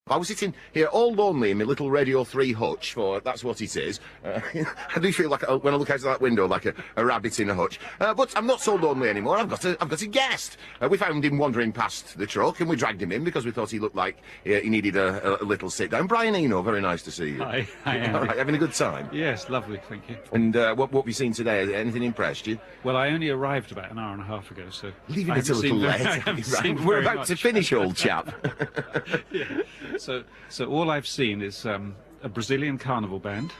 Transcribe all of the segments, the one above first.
I was sitting here all lonely in my little Radio 3 hutch, for that's what it is. I do feel like, when I look out of that window, like a rabbit in a hutch. But I'm not so lonely anymore. I've got a guest. We found him wandering past the truck, and we dragged him in because we thought he looked like he needed a little sit down. Brian Eno, very nice to see you. Hi, Andy. All right, having a good time? Yes, lovely, thank you. And what have you seen today? Anything impressed you? Well, I only arrived about an hour and a half ago, so... Leaving it a little late. We're about to finish, old chap. Yeah. So all I've seen is a Brazilian carnival band,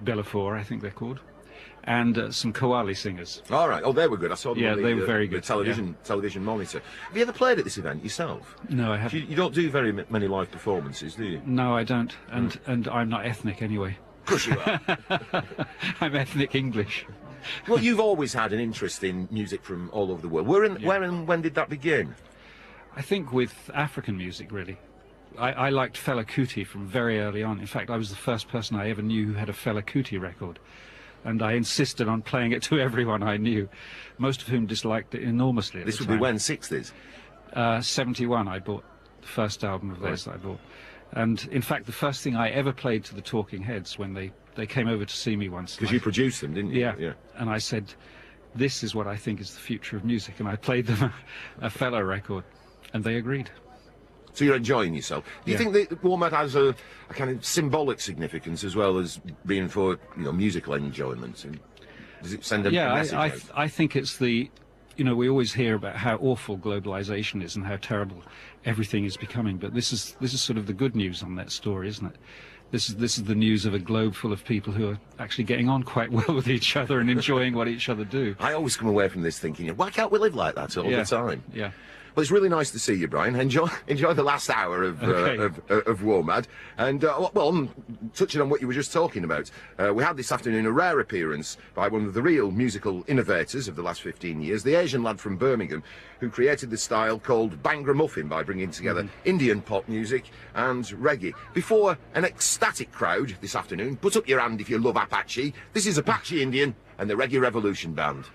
Bela Four, I think they're called, and some Koali singers. All right. Oh, they were good. I saw them on they were very good. The television monitor. Have you ever played at this event yourself? No, I haven't. You don't do very many live performances, do you? No, I don't. And I'm not ethnic anyway. Of course you are. I'm ethnic English. Well, you've always had an interest in music from all over the world. Where and when did that begin? I think with African music, really. I liked Fela Kuti from very early on. In fact, I was the first person I ever knew who had a Fela Kuti record. And I insisted on playing it to everyone I knew, most of whom disliked it enormously at the time. This would be when, 60s? 71, I bought the first album of theirs that I bought. And, in fact, the first thing I ever played to the Talking Heads when they came over to see me once. Because you produced them, didn't you? Yeah. And I said, this is what I think is the future of music. And I played them a Fela record, and they agreed. So you're enjoying yourself. Do you think that WOMAD has a kind of symbolic significance as well as being for, musical enjoyment? And does it send a message out? I think it's the... we always hear about how awful globalization is and how terrible everything is becoming, but this is sort of the good news on that story, isn't it? This is the news of a globe full of people who are actually getting on quite well with each other and enjoying what each other do. I always come away from this thinking, why can't we live like that all the time? Yeah. Well, it's really nice to see you, Brian. Enjoy the last hour of WOMAD. And, well, touching on what you were just talking about, we had this afternoon a rare appearance by one of the real musical innovators of the last 15 years, the Asian lad from Birmingham, who created the style called Bhangra Muffin by bringing together Indian pop music and reggae. Before an ecstatic crowd this afternoon, put up your hand if you love Apache. This is Apache Indian and the Reggae Revolution Band.